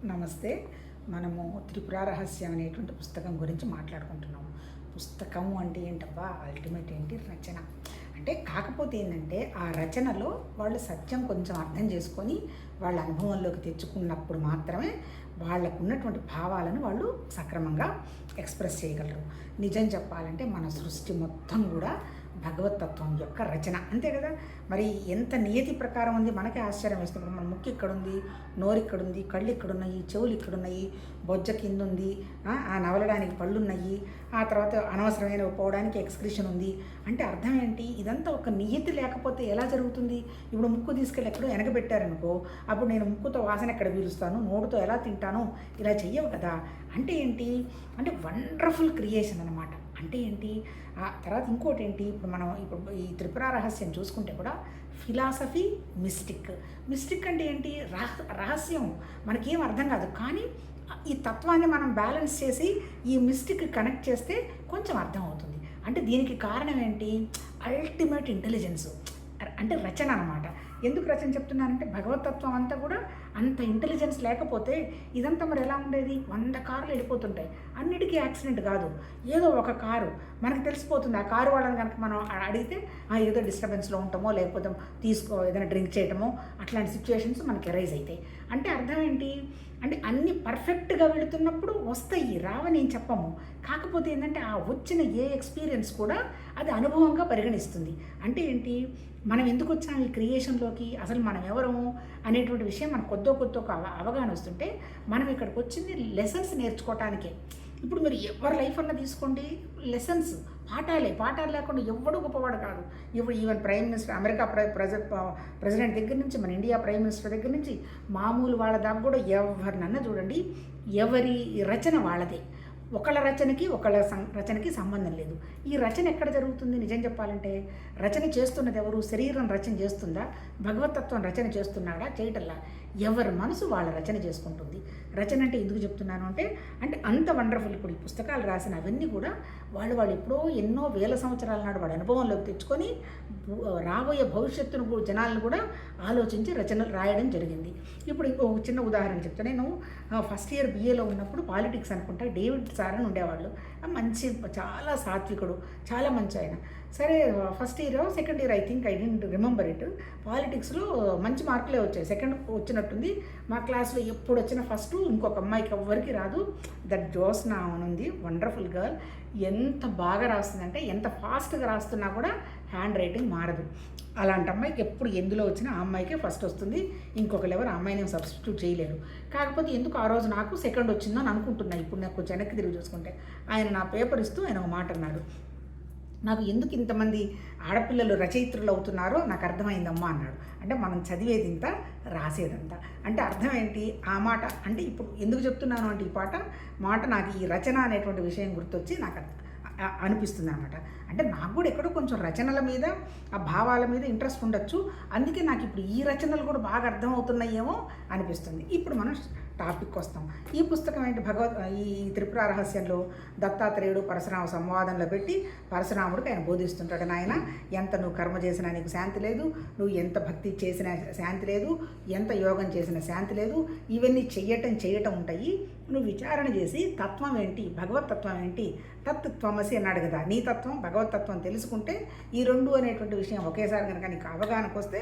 నమస్తే. మనము 'త్రిపుర రహస్యం' అనేటువంటి పుస్తకం గురించి మాట్లాడుకుంటున్నాము. పుస్తకం అంటే ఏంటబ్బా! అల్టిమేట్ ఏంటి రచన. అంటే కాకపోతే ఏంటంటే, ఆ రచనలో వాళ్ళు సత్యం కొంచెం అర్థం చేసుకొని, వాళ్ళ అనుభవంలోకి తెచ్చుకున్నప్పుడు మాత్రమే వాళ్ళకున్నటువంటి భావాలను వాళ్ళు సక్రమంగా ఎక్స్‌ప్రెస్ చేయగలరు. నిజం చెప్పాలంటే మన సృష్టి మొత్తం కూడా భగవతత్వం యొక్క రచన. అంతే కదా! మరి ఎంత నియతి ప్రకారం ఉంది మనకే ఆశ్చర్యం వేస్తుంది. మన ముక్కు ఇక్కడుంది, నోరు ఇక్కడుంది, కళ్ళు ఇక్కడున్నాయి, చెవులు ఇక్కడున్నాయి, బొజ్జ కిందుంది, ఆ నవలడానికి పళ్ళున్నాయి, ఆ తర్వాత అనవసరమైనవి పోవడానికి ఎక్స్‌క్రిషన్ ఉంది. అంటే అర్థం ఏంటి? ఇదంతా ఒక నియతి లేకపోతే ఎలా జరుగుతుంది? ఇప్పుడు ముక్కు తీసుకెళ్ళి ఎక్కడో ఎనకబెట్టారనుకో, అప్పుడు నేను ముక్కుతో వాసన ఎక్కడ పీలుస్తాను, నోటితో ఎలా తింటాను, ఇలా చెయ్యవు కదా! అంటే ఏంటి? అంటే వండర్‌ఫుల్ క్రియేషన్ అనమాట. అంటే ఏంటి? ఆ తర్వాత ఇంకోటి ఏంటి? ఇప్పుడు ఈ 'త్రిపుర రహస్యం' చూసుకుంటే కూడా ఫిలాసఫీ, మిస్టిక్. మిస్టిక్ అంటే ఏంటి? రహస్యం మనకేం అర్థం కాదు, కానీ ఈ తత్వాన్ని మనం బ్యాలెన్స్ చేసి ఈ మిస్టిక్ కనెక్ట్ చేస్తే కొంచెం అర్థం అవుతుంది. అంటే దీనికి కారణం ఏంటి? అల్టిమేట్ ఇంటెలిజెన్స్, అంటే రచన అనమాట. ఎందుకు రచన చెప్తున్నానంటే, భగవతత్వం అంతా కూడా అంత ఇంటెలిజెన్స్ లేకపోతే ఇదంతా మరి ఎలా ఉండేది? 100 కార్లు వెళ్ళిపోతుంటాయి, అన్నిటికీ యాక్సిడెంట్ కాదు, ఏదో ఒక కారు మనకు తెలిసిపోతుంది. ఆ కారు వాళ్ళని కనుక మనం అడిగితే ఏదో డిస్టర్బెన్స్లో ఉంటామో, లేకపోతే ఏదైనా డ్రింక్ చేయటమో, అట్లాంటి సిచ్యువేషన్స్ మనకి ఎరైజ్ అవుతాయి. అంటే అర్థం ఏంటి? అంటే అన్నీ పర్ఫెక్ట్గా వెళుతున్నప్పుడు వస్తాయి, రావని ఏం చెప్పము. కాకపోతే ఏంటంటే, ఆ వచ్చిన ఏ ఎక్స్పీరియన్స్ కూడా అది అనుభవంగా పరిగణిస్తుంది. అంటే ఏంటి? మనం ఎందుకు వచ్చాం ఈ క్రియేషన్లోకి, అసలు మనం ఎవరము అనేటువంటి విషయం మనకు కొద్దో ఒక అవగాహన వస్తుంటే, మనం ఇక్కడికి వచ్చింది లెసన్స్ నేర్చుకోవటానికే. ఇప్పుడు మీరు ఎవరి లైఫ్ అన్నా తీసుకోండి, లెసన్స్, పాఠాలు లేకుండా ఎవ్వడూ గొప్పవాడు కాదు. ఇప్పుడు even prime minister, America president దగ్గర నుంచి, మన ఇండియా ప్రైమ్ మినిస్టర్ దగ్గర నుంచి, మామూలు వాళ్ళ దాకా కూడా ఎవరినన్నా చూడండి, ఎవరి రచన వాళ్ళదే. ఒకళ్ళ రచనకి సంబంధం లేదు. ఈ రచన ఎక్కడ జరుగుతుంది? నిజం చెప్పాలంటే, రచన చేస్తున్నది ఎవరు? శరీరం రచన చేస్తుందా? భగవతత్వం రచన చేస్తున్నాడా? చేయటల్లా. ఎవరి మనసు వాళ్ళ రచన చేసుకుంటుంది. రచన అంటే ఎందుకు చెప్తున్నాను అంటే అంత వండర్ఫుల్. ఇప్పుడు ఈ పుస్తకాలు రాసిన అవన్నీ కూడా వాళ్ళు ఎప్పుడో ఎన్నో వేల సంవత్సరాల నాడు వాడి అనుభవంలోకి తెచ్చుకొని రాబోయే భవిష్యత్తును జనాలను కూడా ఆలోచించి రచనలు రాయడం జరిగింది. ఇప్పుడు ఇంకో చిన్న ఉదాహరణ చెప్తాను. నేను ఫస్ట్ ఇయర్ BAలో ఉన్నప్పుడు పాలిటిక్స్ అనుకుంటా, డేవిడ్ సార్ అని ఉండేవాళ్ళు. మంచి, చాలా సాత్వికుడు, చాలా మంచి ఆయన. సరే, first year second year, I don't remember it, పాలిటిక్స్లో మంచి మార్కులే వచ్చాయి. సెకండ్ వచ్చినట్టుంది. మా క్లాస్లో ఎప్పుడు వచ్చిన ఫస్ట్, ఇంకొక అమ్మాయికి ఎవ్వరికి రాదు. దట్ జ్యోత్స్న ఉంది, వండర్ఫుల్ గర్ల్. ఎంత బాగా రాస్తుందంటే, ఎంత ఫాస్ట్గా రాస్తున్నా కూడా హ్యాండ్ రైటింగ్ మారదు. అలాంటి అమ్మాయికి ఎప్పుడు ఎందులో వచ్చినా ఆ అమ్మాయికే ఫస్ట్ వస్తుంది. ఇంకొకరు ఎవరు ఆ అమ్మాయిని సబ్స్టిట్యూట్ చేయలేరు. కాకపోతే ఎందుకు ఆ రోజు నాకు సెకండ్ వచ్చిందని అనుకుంటున్నా. ఇప్పుడు నాకు కొంచెం వెనక్కి తిరిగి చూసుకుంటే, ఆయన నా పేపర్ ఇస్తూ ఆయన ఒక మాట అన్నాడు, నాకు ఎందుకు ఇంతమంది ఆడపిల్లలు రచయిత్రులు అవుతున్నారో నాకు అర్థమైందమ్మా అన్నాడు. అంటే మనం చదివేది ఇంత, రాసేదంతా. అంటే అర్థం ఏంటి? ఆ మాట అంటే ఇప్పుడు ఎందుకు చెప్తున్నాను అంటే, ఈ మాట నాకు ఈ రచన అనేటువంటి విషయం గుర్తొచ్చి నాకు అనిపిస్తుంది అనమాట. అంటే నాకు కూడా ఎక్కడో కొంచెం రచనల మీద, ఆ భావాల మీద ఇంట్రెస్ట్ ఉండొచ్చు. అందుకే నాకు ఇప్పుడు ఈ రచనలు కూడా బాగా అర్థమవుతున్నాయేమో అనిపిస్తుంది. ఇప్పుడు మనం టాపిక్ వస్తాం. ఈ పుస్తకం ఏంటి? ఈ 'త్రిపుర రహస్యంలో' దత్తాత్రేయుడు పరశురామ సంవాదంలో పెట్టి పరశురాముడికి ఆయన బోధిస్తుంటాడు, నాయన, ఎంత నువ్వు కర్మ చేసినా నీకు శాంతి లేదు, నువ్వు ఎంత భక్తి చేసినా శాంతి లేదు, ఎంత యోగం చేసినా శాంతి లేదు, ఇవన్నీ చెయ్యటం ఉంటాయి. నువ్వు విచారణ చేసి తత్వం ఏంటి, భగవతత్వం ఏంటి, తత్వమసి అన్నాడు కదా, నీ తత్వం భగవతత్వం తెలుసుకుంటే ఈ రెండు అనేటువంటి విషయం ఒకేసారి కనుక నీకు అవగాహనకు వస్తే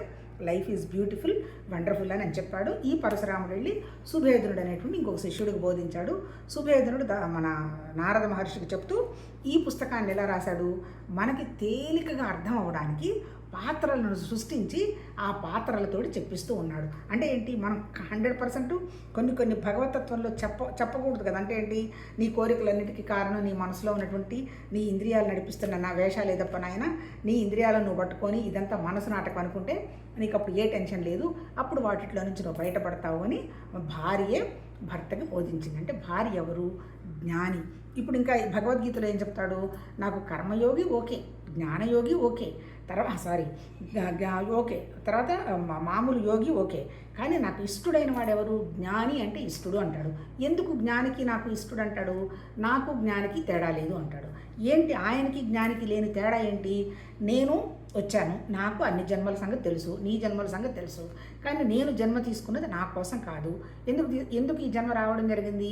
లైఫ్ ఈజ్ బ్యూటిఫుల్, వండర్ఫుల్ అని చెప్పాడు. ఈ పరశురాముడు వెళ్ళి సుభేదునుడు అనేటువంటి ఇంకొక శిష్యుడికి బోధించాడు. సుభేదునుడు మన నారద మహర్షికి చెప్తూ ఈ పుస్తకాన్ని ఎలా రాశాడు? మనకి తేలికగా అర్థం అవ్వడానికి పాత్రలను సృష్టించి ఆ పాత్రలతోటి చెప్పిస్తూ ఉన్నాడు. అంటే ఏంటి? మనం 100% కొన్ని భగవతత్వంలో చెప్పకూడదు కదా. అంటే ఏంటి? నీ కోరికలన్నిటికీ కారణం నీ మనసులో ఉన్నటువంటి, నీ ఇంద్రియాలు నడిపిస్తున్న నా వేషాలు ఏదప్ప నాయన, నీ ఇంద్రియాలను నువ్వు పట్టుకొని ఇదంతా మనసు నాటకం అనుకుంటే నీకు అప్పుడు ఏ టెన్షన్ లేదు, అప్పుడు వాటిలో నుంచి నువ్వు బయటపడతావు అని భార్యే భర్తకి బోధించింది. అంటే భార్య ఎవరు? జ్ఞాని. ఇప్పుడు ఇంకా భగవద్గీతలో ఏం చెప్తాడు? నాకు కర్మయోగి ఓకే, జ్ఞానయోగి ఓకే, తర్వాత మామూలు యోగి ఓకే, కానీ నాకు ఇష్టడైన వాడెవరు? జ్ఞాని అంటే ఇష్టడు అంటాడు. ఎందుకు జ్ఞానికి నాకు ఇష్టడు అంటాడు? నాకు జ్ఞానికి తేడా లేదు అంటాడు. ఏంటి ఆయనకి జ్ఞానికి లేని తేడా ఏంటి? నేను వచ్చాను, నాకు అన్ని జన్మల సంగతి తెలుసు, నీ జన్మల సంగతి తెలుసు, కానీ నేను జన్మ తీసుకున్నది నా కోసం కాదు. ఎందుకు ఈ జన్మ రావడం జరిగింది?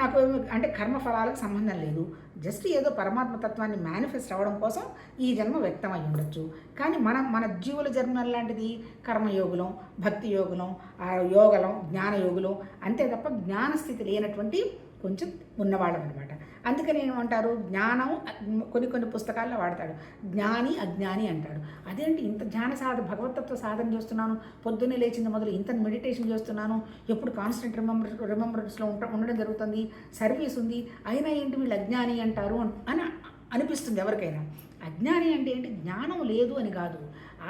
నాకు అంటే కర్మఫలాలకు సంబంధం లేదు, జస్ట్ ఏదో పరమాత్మ తత్వాన్ని మేనిఫెస్ట్ అవ్వడం కోసం ఈ జన్మ వ్యక్తం అయి ఉండొచ్చు. కానీ మన జీవుల జన్మ లాంటిది కర్మయోగులం, భక్తి యోగులం, యోగలం, జ్ఞానయోగులం, అంతే తప్ప జ్ఞానస్థితి లేనటువంటి కొంచెం ఉన్నవాళ్ళం అనమాట. అందుకని ఏమంటారు, జ్ఞానం కొన్ని పుస్తకాల్లో వాడతాడు, జ్ఞాని అజ్ఞాని అంటాడు. అదేంటి ఇంత ధ్యాన భగవతత్వ సాధన చేస్తున్నాను, పొద్దున్నే లేచింది మొదలు ఇంత మెడిటేషన్ చేస్తున్నాను, ఎప్పుడు కాన్స్టెంట్ రిమెంబరెన్స్లో ఉండడం జరుగుతుంది, సర్వీస్ ఉంది, అయినా ఏంటి వీళ్ళు అజ్ఞాని అంటారు అని అనిపిస్తుంది ఎవరికైనా. అజ్ఞాని అంటే ఏంటి? జ్ఞానం లేదు అని కాదు,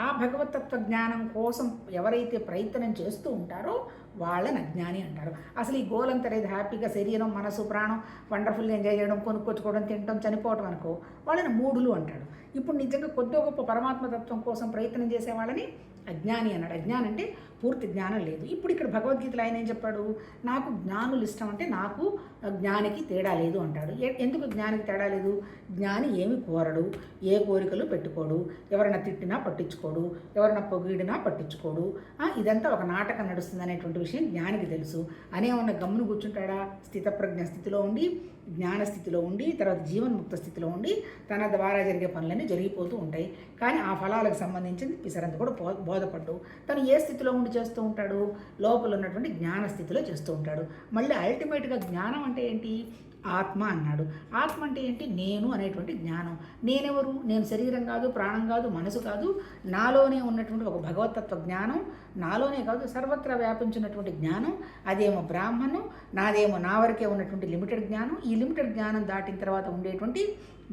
ఆ భగవతత్వ జ్ఞానం కోసం ఎవరైతే ప్రయత్నం చేస్తూ ఉంటారో వాళ్ళని అజ్ఞాని అంటారు. అసలు ఈ గోలంతా లేదు, హ్యాపీగా శరీరం, మనసు, ప్రాణం వండర్ఫుల్గా ఎంజాయ్ చేయడం, కొనుక్కొచ్చుకోవడం, తినడం, చనిపోవడం అనుకో, వాళ్ళని మూఢులు అంటాడు. ఇప్పుడు నిజంగా కొద్ది గొప్ప పరమాత్మతత్వం కోసం ప్రయత్నం చేసే వాళ్ళని అజ్ఞాని అన్నాడు. అజ్ఞానం అంటే పూర్తి జ్ఞానం లేదు. ఇప్పుడు ఇక్కడ భగవద్గీతలో ఆయన ఏం చెప్పాడు, నాకు జ్ఞానులు ఇష్టం అంటే నాకు జ్ఞానికి తేడా లేదు అంటాడు. ఎందుకు జ్ఞానికి తేడా లేదు? జ్ఞాని ఏమి కోరడు, ఏ కోరికలు పెట్టుకోడు, ఎవరైనా తిట్టినా పట్టించుకోడు, ఎవరైనా పొగిడినా పట్టించుకోడు, ఇదంతా ఒక నాటకం నడుస్తుంది అనేటువంటి విషయం జ్ఞానికి తెలుసు. అనేమన్నా గమ్మును కూర్చుంటాడా? స్థితప్రజ్ఞ స్థితిలో ఉండి, జ్ఞాన స్థితిలో ఉండి, తర్వాత జీవన్ముక్త స్థితిలో ఉండి తన ద్వారా జరిగే పనులన్నీ జరిగిపోతూ ఉంటాయి. కానీ ఆ ఫలాలకు సంబంధించింది పిసరంత కూడా బోధపడ్డు. తను ఏ స్థితిలో ఉండి చేస్తూ ఉంటాడు? లోపల ఉన్నటువంటి జ్ఞాన స్థితిలో చేస్తూ ఉంటాడు. మళ్ళీ అల్టిమేట్గా జ్ఞానం అంటే ఏంటి? ఆత్మ అన్నాడు. ఆత్మ అంటే ఏంటి? నేను అనేటువంటి జ్ఞానం. నేనెవరు? నేను శరీరం కాదు, ప్రాణం కాదు, మనసు కాదు, నాలోనే ఉన్నటువంటి ఒక భగవతత్వ జ్ఞానం, నాలోనే కాదు సర్వత్రా వ్యాపించినటువంటి జ్ఞానం. అదేమో బ్రాహ్మణం, నాదేమో నా వరకే ఉన్నటువంటి లిమిటెడ్ జ్ఞానం. ఈ లిమిటెడ్ జ్ఞానం దాటిన తర్వాత ఉండేటువంటి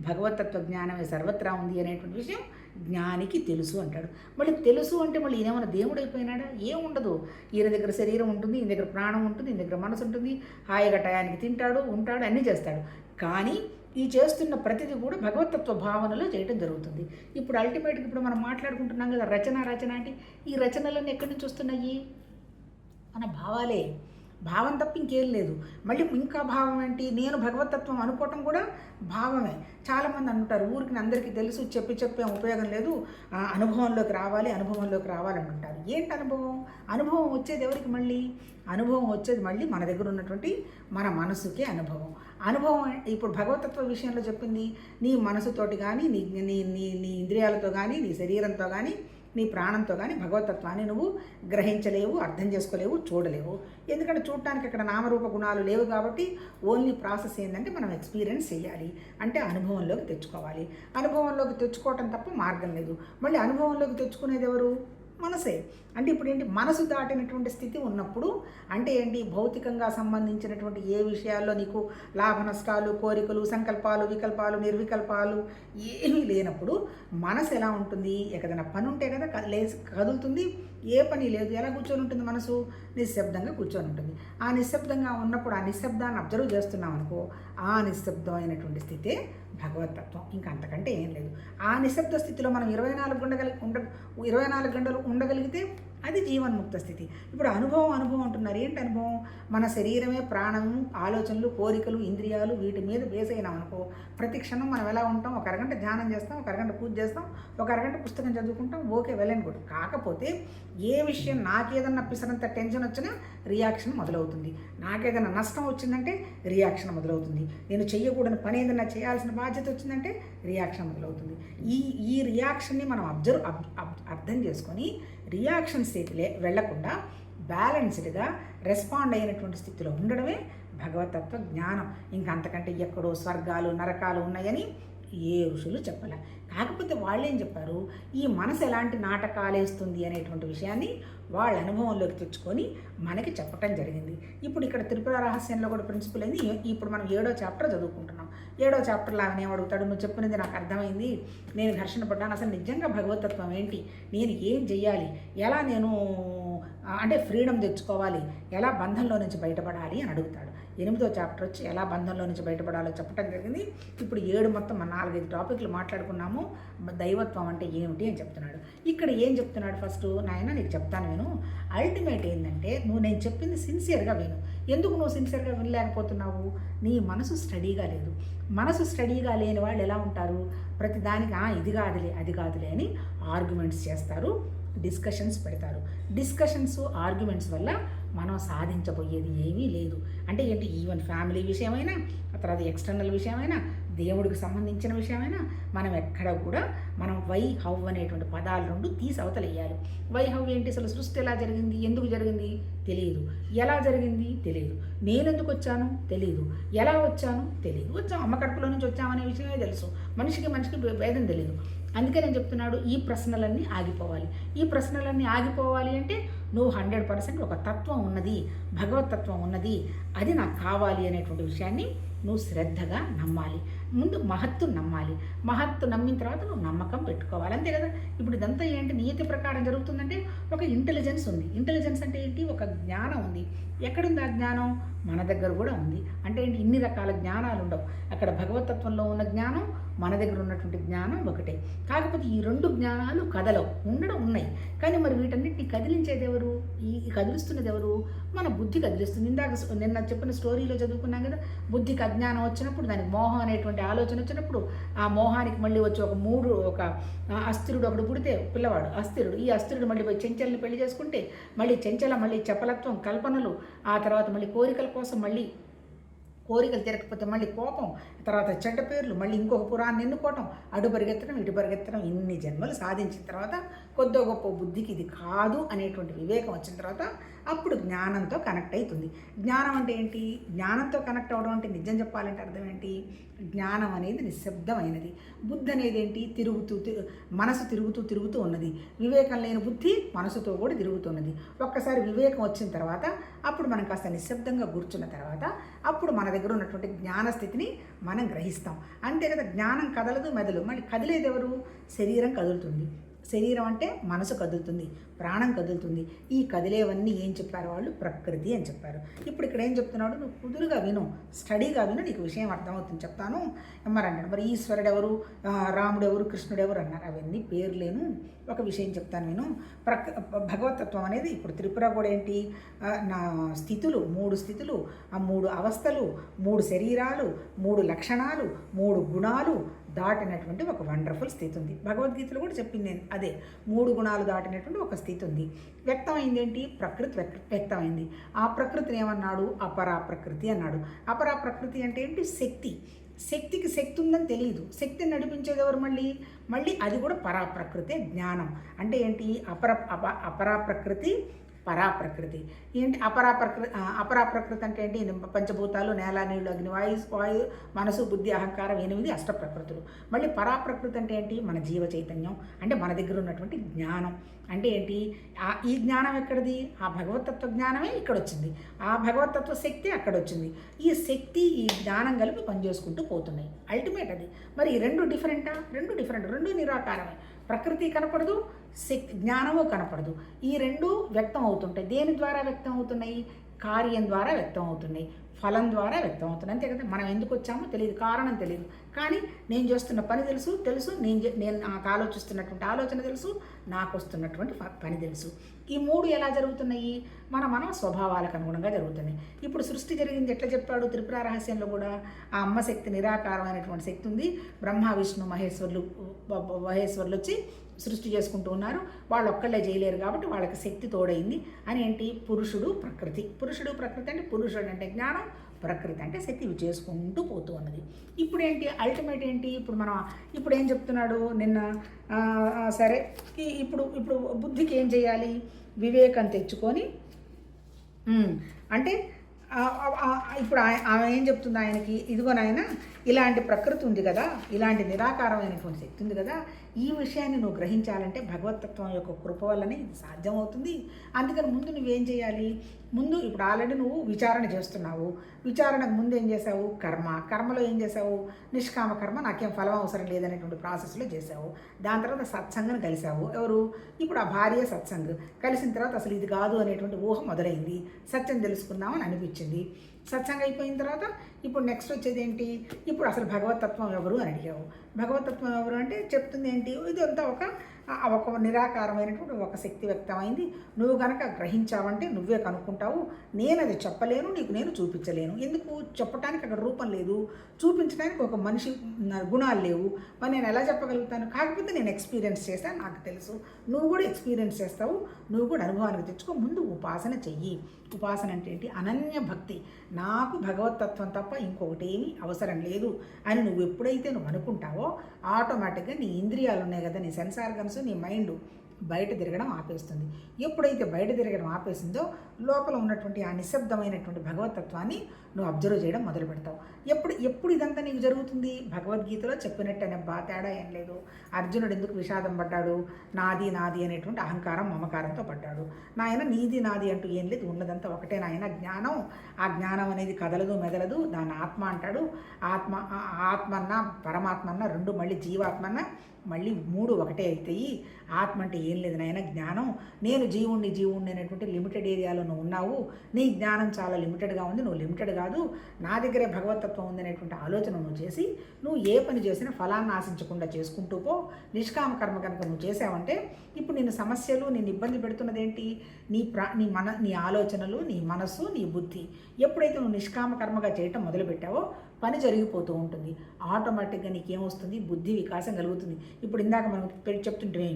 భగవతత్వ జ్ఞానమే సర్వత్రా ఉంది అనేటువంటి విషయం జ్ఞానికి తెలుసు అంటాడు. మళ్ళీ తెలుసు అంటే మళ్ళీ ఈయనేమన్నా దేవుడు అయిపోయినాడా? ఏముండదు. ఈయన దగ్గర శరీరం ఉంటుంది, ఈయన దగ్గర ప్రాణం ఉంటుంది, ఈయన దగ్గర మనసు ఉంటుంది, హాయిగా టయానికి తింటాడు, ఉంటాడు, అన్నీ చేస్తాడు. కానీ ఈ చేస్తున్న ప్రతిదీ కూడా భగవతత్వ భావనలో చేయడం జరుగుతుంది. ఇప్పుడు అల్టిమేట్గా ఇప్పుడు మనం మాట్లాడుకుంటున్నాం కదా, రచన అంటే ఈ రచనలన్నీ ఎక్కడి నుంచి వస్తున్నాయి? మన భావాలే. భావం తప్ప ఇంకేం లేదు. మళ్ళీ ఇంకా భావం ఏంటి? నేను భగవతత్వం అనుకోవటం కూడా భావమే. చాలామంది అంటారు, ఊరికి అందరికీ తెలుసు, చెప్పే ఉపయోగం లేదు, అనుభవంలోకి రావాలి అని అంటారు. ఏంటి అనుభవం? అనుభవం వచ్చేది ఎవరికి? మళ్ళీ అనుభవం వచ్చేది మళ్ళీ మన దగ్గర ఉన్నటువంటి మన మనసుకే అనుభవం. ఇప్పుడు భగవతత్వ విషయంలో చెప్పింది, నీ మనసుతోటి కానీ, నీ ఇంద్రియాలతో కానీ, నీ శరీరంతో కానీ, నీ ప్రాణంతో కానీ భగవతత్వాన్ని నువ్వు గ్రహించలేవు, అర్థం చేసుకోలేవు, చూడలేవు. ఎందుకంటే చూడటానికి అక్కడ నామరూప గుణాలు లేవు కాబట్టి ఓన్లీ ప్రాసెస్ ఏంటంటే మనం ఎక్స్పీరియన్స్ చేయాలి, అంటే అనుభవంలోకి తెచ్చుకోవాలి. అనుభవంలోకి తెచ్చుకోవటం తప్ప మార్గం లేదు. మళ్ళీ అనుభవంలోకి తెచ్చుకునేది ఎవరు? మనసే. అంటే ఇప్పుడు ఏంటి? మనసు దాటినటువంటి స్థితి ఉన్నప్పుడు అంటే ఏంటి? భౌతికంగా సంబంధించినటువంటి ఏ విషయాల్లో నీకు లాభ నష్టాలు, కోరికలు, సంకల్పాలు, వికల్పాలు, నిర్వికల్పాలు ఏమీ లేనప్పుడు మనసు ఎలా ఉంటుంది? ఏదైనా పని ఉంటే కదా కదులుతుంది. ఏ పని లేదు, ఎలా కూర్చొని ఉంటుంది మనసు? నిశ్శబ్దంగా కూర్చొని ఉంటుంది. ఆ నిశ్శబ్దంగా ఉన్నప్పుడు ఆ నిశ్శబ్దాన్ని అబ్జర్వ్ చేస్తున్నాం అనుకో, ఆ నిశ్శబ్దమైనటువంటి స్థితే భగవతత్వం. ఇంకా అంతకంటే ఏం లేదు. ఆ నిశ్శబ్ద స్థితిలో మనం 24 గంటలు ఉండగలిగితే అది జీవన్ముక్త స్థితి. ఇప్పుడు అనుభవం అంటున్నారు. ఏంటి అనుభవం? మన శరీరమే, ప్రాణము, ఆలోచనలు, కోరికలు, ఇంద్రియాలు, వీటి మీద బేస్ అయినాం అనుకో, ప్రతి క్షణం మనం ఎలా ఉంటాం? ఒక అరగంట ధ్యానం చేస్తాం, ఒక అరగంట పూజ చేస్తాం, ఒక అరగంట పుస్తకం చదువుకుంటాం, ఓకే, వెల్ అండ్ గుడ్. కాకపోతే ఏ విషయం నాకేదన్నా పిసరంత టెన్షన్ వచ్చినా రియాక్షన్ మొదలవుతుంది, నాకేదైనా నష్టం వచ్చిందంటే రియాక్షన్ మొదలవుతుంది, నేను చెయ్యకూడని పని ఏదైనా చేయాల్సిన బాధ్యత వచ్చిందంటే రియాక్షన్ మొదలవుతుంది. ఈ రియాక్షన్ని మనం అర్థం చేసుకొని రియాక్షన్ స్థితిలో వెళ్లకుండా బ్యాలెన్స్డ్గా రెస్పాండ్ అయినటువంటి స్థితిలో ఉండడమే భగవతత్వ జ్ఞానం. ఇంకా అంతకంటే ఎక్కడో స్వర్గాలు, నరకాలు ఉన్నాయని ఏ ఋషులు చెప్పలే. కాకపోతే వాళ్ళు ఏం చెప్పారు? ఈ మనసు ఎలాంటి నాటకాలు వేస్తుంది అనేటువంటి విషయాన్ని వాళ్ళ అనుభవంలోకి తెచ్చుకొని మనకి చెప్పటం జరిగింది. ఇప్పుడు ఇక్కడ త్రిపుర రహస్యంలో కూడా ప్రిన్సిపల్ అయింది. ఇప్పుడు మనం 7వ చాప్టర్ చదువుకుంటున్నాం. 7వ చాప్టర్లో ఆయన ఏమడుగుతాడు? నువ్వు చెప్పినది నాకు అర్థమైంది, నేను ఘర్షణ పడ్డాను, అసలు నిజంగా భగవతత్వం ఏంటి, నేను ఏం చెయ్యాలి, ఎలా నేను అంటే ఫ్రీడమ్ తెచ్చుకోవాలి, ఎలా బంధంలో నుంచి బయటపడాలి అని అడుగుతాడు. 8వ చాప్టర్ వచ్చి ఎలా బంధంలో నుంచి బయటపడాలో చెప్పడం జరిగింది. ఇప్పుడు 7 మొత్తం 4-5 టాపిక్లు మాట్లాడుకున్నాము. దైవత్వం అంటే ఏమిటి అని చెప్తున్నాడు. ఇక్కడ ఏం చెప్తున్నాడు? ఫస్ట్ నాయన నీకు చెప్తాను విను. అల్టిమేట్ ఏంటంటే నేను చెప్పింది సిన్సియర్గా విను. ఎందుకు నువ్వు సిన్సియర్గా వినలేకపోతున్నావు? నీ మనసు స్టడీగా లేదు. మనసు స్టడీగా లేని వాళ్ళు ఎలా ఉంటారు? ప్రతి దానికి ఇది కాదులే అది కాదులే అని ఆర్గ్యుమెంట్స్ చేస్తారు, డిస్కషన్స్ పెడతారు. డిస్కషన్స్ ఆర్గ్యుమెంట్స్ వల్ల మనం సాధించబోయేది ఏమీ లేదు. అంటే ఏంటి? ఈవెన్ ఫ్యామిలీ విషయమైనా, తర్వాత ఎక్స్టర్నల్ విషయమైనా, దేవుడికి సంబంధించిన విషయమైనా మనం ఎక్కడ కూడా మనం వై హౌ అనేటువంటి పదాలు 2 తీసి అవతలేయాలి. వై హౌ ఏంటి? అసలు సృష్టి ఎలా జరిగింది, ఎందుకు జరిగింది తెలియదు, ఎలా జరిగింది తెలియదు, నేనెందుకు వచ్చాను తెలియదు, ఎలా వచ్చాను తెలియదు. అమ్మ కడుపులో నుంచి వచ్చామనే విషయమే తెలుసు, మనిషికి భేదం తెలియదు. అందుకే నేను చెప్తున్నాడు, ఈ ప్రశ్నలన్నీ ఆగిపోవాలి. ఈ ప్రశ్నలన్నీ ఆగిపోవాలి అంటే నువ్వు 100% ఒక తత్వం ఉన్నది, భగవతత్వం ఉన్నది, అది నాకు కావాలి అనేటువంటి విషయాన్ని నువ్వు శ్రద్ధగా నమ్మాలి. ముందు మహత్తు నమ్మాలి. మహత్తు నమ్మిన తర్వాత నువ్వు నమ్మకం పెట్టుకోవాలి. అంతే కదా. ఇప్పుడు ఇదంతా ఏంటి? నియతి ప్రకారం జరుగుతుందంటే ఒక ఇంటెలిజెన్స్ ఉంది. ఇంటెలిజెన్స్ అంటే ఏంటి? ఒక జ్ఞానం ఉంది. ఎక్కడుంది ఆ జ్ఞానం? మన దగ్గర కూడా ఉంది. అంటే ఏంటి? ఇన్ని రకాల జ్ఞానాలు ఉండవు. అక్కడ భగవతత్వంలో ఉన్న జ్ఞానం, మన దగ్గర ఉన్నటువంటి జ్ఞానం ఒకటే. కాకపోతే ఈ 2 జ్ఞానాలు కదలవు, ఉన్నాయి. కానీ మరి వీటన్నిటిని కదిలించేది ఎవరు? ఈ కదిలిస్తున్నది ఎవరు? మన బుద్ధి కదిలిస్తుంది. నిన్న చెప్పిన స్టోరీలో చదువుకున్నాం కదా, బుద్ధికి అజ్ఞానం వచ్చినప్పుడు, దానికి మోహం అనేటువంటి ఆలోచన వచ్చినప్పుడు, ఆ మోహానికి మళ్ళీ వచ్చి ఒక అస్థిరుడు ఒకడు పుడితే పిల్లవాడు అస్థిరుడు. ఈ అస్థిరుడు మళ్ళీ పోయి చెంచల్ని పెళ్లి చేసుకుంటే మళ్ళీ చెంచల, మళ్ళీ చపలత్వం, కల్పనలు, ఆ తర్వాత మళ్ళీ కోరికల కోసం, మళ్ళీ కోరికలు తిరగకపోతే మళ్ళీ కోపం, తర్వాత చెడ్డ పేర్లు, మళ్ళీ ఇంకొక పురాన్ని ఎన్నుకోవటం, అటు పరిగెత్తడం ఇటు పరిగెత్తడం, ఇన్ని జన్మలు సాధించిన తర్వాత కొద్దో గొప్ప బుద్ధికి ఇది కాదు అనేటువంటి వివేకం వచ్చిన తర్వాత అప్పుడు జ్ఞానంతో కనెక్ట్ అవుతుంది. జ్ఞానం అంటే ఏంటి? జ్ఞానంతో కనెక్ట్ అవ్వడం అంటే నిజం చెప్పాలంటే అర్థం ఏంటి? జ్ఞానం అనేది నిశ్శబ్దమైనది. బుద్ధి అనేది ఏంటి? మనసు తిరుగుతూ ఉన్నది. వివేకం లేని బుద్ధి మనసుతో కూడా తిరుగుతున్నది. ఒక్కసారి వివేకం వచ్చిన తర్వాత అప్పుడు మనం కాస్త నిశ్శబ్దంగా కూర్చున్న తర్వాత అప్పుడు మన దగ్గర ఉన్నటువంటి జ్ఞానస్థితిని మనం గ్రహిస్తాం. అంతే కదా. జ్ఞానం కదలదు, మెదలు. మళ్ళీ కదిలేది ఎవరు? శరీరం కదులుతుంది. శరీరం అంటే మనసు కదులుతుంది, ప్రాణం కదులుతుంది. ఈ కదిలేవన్నీ ఏం చెప్పారు వాళ్ళు? ప్రకృతి అని చెప్పారు. ఇప్పుడు ఇక్కడ ఏం చెప్తున్నాడు? నువ్వు కుదురుగా విను, స్టడీగా విను, నీకు విషయం అర్థమవుతుంది చెప్తాను. మరి అంటాడు, మరి ఈశ్వరుడు ఎవరు, రాముడు ఎవరు, కృష్ణుడు ఎవరు అన్నారు. అవన్నీ పేర్లేను. ఒక విషయం చెప్తాను విను. భగవతత్వం అనేది ఇప్పుడు త్రిపుర కూడా ఏంటి? నా స్థితులు, 3 స్థితులు, ఆ 3 అవస్థలు, 3 శరీరాలు, 3 లక్షణాలు, 3 గుణాలు దాటినటువంటి ఒక వండర్ఫుల్ స్థితి ఉంది. భగవద్గీతలో కూడా చెప్పింది నేను అదే. 3 గుణాలు దాటినటువంటి ఒక స్థితి ఉంది. వ్యక్తమైంది ఏంటి? ప్రకృతి వ్యక్తమైంది. ఆ ప్రకృతిని ఏమన్నాడు? అపరా ప్రకృతి అన్నాడు. అపరా ప్రకృతి అంటే ఏంటి? శక్తి. శక్తికి శక్తి ఉందని తెలియదు. శక్తిని నడిపించేది ఎవరు? మళ్ళీ అది కూడా పరాప్రకృతే. జ్ఞానం అంటే ఏంటి? అపరా ప్రకృతి, పరాప్రకృతి. ఏంటి అపరాప్రకృతి అంటే ఏంటి? పంచభూతాలు, నేల, నీళ్లు, అగ్ని, వాయు, మనసు, బుద్ధి, అహంకారం, 8 అష్టప్రకృతులు. మళ్ళీ పరాప్రకృతి అంటే ఏంటి? మన జీవ చైతన్యం, అంటే మన దగ్గర ఉన్నటువంటి జ్ఞానం. అంటే ఏంటి? ఈ జ్ఞానం ఎక్కడిది? ఆ భగవతత్వ జ్ఞానమే ఇక్కడ వచ్చింది, ఆ భగవతత్వ శక్తి అక్కడ వచ్చింది. ఈ శక్తి, ఈ జ్ఞానం కలిపి పనిచేసుకుంటూ పోతున్నాయి. అల్టిమేట్ అది. మరి ఈ 2 డిఫరెంటా? 2 డిఫరెంట్, 2 నిరాకారమే. ప్రకృతి కనపడదు, శక్తి జ్ఞానము కనపడదు. ఈ 2 వ్యక్తం అవుతుంటాయి. దేని ద్వారా వ్యక్తం అవుతున్నాయి? కార్యం ద్వారా వ్యక్తం అవుతున్నాయి, ఫలం ద్వారా వ్యక్తం అవుతున్నాయి. అంతే కదా. మనం ఎందుకు వచ్చామో తెలియదు, కారణం తెలియదు. కానీ నేను చేస్తున్న పని తెలుసు, నేను నాకు ఆలోచిస్తున్నటువంటి ఆలోచన తెలుసు, నాకు వస్తున్నటువంటి పని తెలుసు. ఈ 3 ఎలా జరుగుతున్నాయి? మన స్వభావాలకు అనుగుణంగా జరుగుతున్నాయి. ఇప్పుడు సృష్టి జరిగింది ఎట్లా చెప్పాడు? త్రిపుర రహస్యంలో కూడా ఆ అమ్మ శక్తి నిరాకారమైనటువంటి శక్తి ఉంది. బ్రహ్మ, విష్ణు, మహేశ్వరులు వచ్చి సృష్టి చేసుకుంటూ ఉన్నారు. వాళ్ళు ఒక్కళ్ళే చేయలేరు కాబట్టి వాళ్ళకి శక్తి తోడైంది. అని ఏంటి? పురుషుడు ప్రకృతి అంటే పురుషుడు అంటే జ్ఞానం, ప్రకృతి అంటే శక్తి. ఇవి చేసుకుంటూ పోతూ ఉన్నది. ఇప్పుడు ఏంటి? అల్టిమేట్ ఏంటి? ఇప్పుడు ఏం చెప్తున్నాడు? నిన్న సరే, ఇప్పుడు బుద్ధికి ఏం చేయాలి? వివేకం తెచ్చుకొని, అంటే ఇప్పుడు ఆమె ఏం చెప్తుంది ఆయనకి? ఇదిగో నాయన, ఇలాంటి ప్రకృతి ఉంది కదా, ఇలాంటి నిరాకారమైనటువంటి శక్తి ఉంది కదా, ఈ విషయాన్ని నువ్వు గ్రహించాలంటే భగవతత్వం యొక్క కృప వల్లనే ఇది సాధ్యమవుతుంది. అందుకని ముందు నువ్వేం చేయాలి? ముందు ఇప్పుడు ఆల్రెడీ నువ్వు విచారణ చేస్తున్నావు. విచారణకు ముందు ఏం చేసావు? కర్మలో ఏం చేసావు? నిష్కామ కర్మ, నాకేం ఫలం అవసరం లేదనేటువంటి ప్రాసెస్లో చేసావు. దాని తర్వాత సత్సంగం కలిసావు. ఎవరు? ఇప్పుడు ఆ భార్య సత్సంగ్ కలిసిన తర్వాత అసలు ఇది కాదు అనేటువంటి ఊహ మొదలైంది. సత్యం తెలుసుకుందామని అనిపించింది. సత్సంగం అయిపోయిన తర్వాత ఇప్పుడు నెక్స్ట్ వచ్చేది ఏంటి? ఇప్పుడు అసలు భగవతత్వం ఎవరు అని అడిగావు. భగవతత్వం ఎవరు అంటే చెప్తుంది ఏంటి? ఇదంతా ఒక నిరాకారమైనటువంటి ఒక శక్తి వ్యక్తమైంది. నువ్వు కనుక గ్రహించావంటే నువ్వే కనుక్కుంటావు. నేను అది చెప్పలేను, నీకు నేను చూపించలేను. ఎందుకు? చెప్పడానికి అక్కడ రూపం లేదు, చూపించడానికి ఒక మనిషి గుణాలు లేవు. మరి నేను ఎలా చెప్పగలుగుతాను? కాకపోతే నేను ఎక్స్పీరియన్స్ చేస్తాను, నాకు తెలుసు. నువ్వు కూడా ఎక్స్పీరియన్స్ చేస్తావు, నువ్వు కూడా అనుభవానికి తెచ్చుకో. ముందు ఉపాసన చెయ్యి. ఉపాసన అంటే ఏంటి? అనన్య భక్తి. నాకు భగవతత్వం తప్ప ఇంకొకటి ఏమీ అవసరం లేదు అని నువ్వు ఎప్పుడైతే నువ్వు అనుకుంటావో ఆటోమేటిక్గా నీ ఇంద్రియాలు ఉన్నాయి కదా, నీ సెన్స్ ఆర్గన్స్, నీ మైండ్ బయట తిరగడం ఆపేస్తుంది. ఎప్పుడైతే బయట తిరగడం ఆపేసిందో లోపల ఉన్నటువంటి ఆ నిశ్శబ్దమైనటువంటి భగవతత్వాన్ని నువ్వు అబ్జర్వ్ చేయడం మొదలు పెడతావు. ఎప్పుడు ఇదంతా నీకు జరుగుతుంది? భగవద్గీతలో చెప్పినట్టనే తేడా ఏం లేదు. అర్జునుడు ఎందుకు విషాదం పడ్డాడు? నాది అనేటువంటి అహంకారం మమకారంతో పడ్డాడు. నాయన నీది నాది అంటూ ఏం లేదు, ఉన్నదంతా ఒకటే నాయన జ్ఞానం. ఆ జ్ఞానం అనేది కదలదు మెదలదు, దాన్ని ఆత్మ అంటాడు. ఆత్మన్న పరమాత్మన్న రెండు, మళ్ళీ జీవాత్మన్న మళ్ళీ మూడు ఒకటే అవుతాయి. ఆత్మ అంటే ఏం లేదు నాయన జ్ఞానం. నేను జీవుణ్ణి అనేటువంటి లిమిటెడ్ ఏరియాలో నువ్వు ఉన్నావు. నీ జ్ఞానం చాలా లిమిటెడ్గా ఉంది, నువ్వు లిమిటెడ్ కాదు. నా దగ్గరే భగవతత్వం ఉంది అనేటువంటి ఆలోచన నువ్వు చేసి నువ్వు ఏ పని చేసినా ఫలాన్ని ఆశించకుండా చేసుకుంటూ పో. నిష్కామ కర్మ కనుక నువ్వు చేసావంటే ఇప్పుడు నిన్ను సమస్యలు, నిన్ను ఇబ్బంది పెడుతున్నది ఏంటి? నీ ఆలోచనలు, నీ మనస్సు, నీ బుద్ధి. ఎప్పుడైతే నువ్వు నిష్కామ కర్మగా చేయటం మొదలుపెట్టావో పని జరిగిపోతూ ఉంటుంది. ఆటోమేటిక్గా నీకేమొస్తుంది? బుద్ధి వికాసం కలుగుతుంది. ఇప్పుడు ఇందాక మనం చెప్తుంటే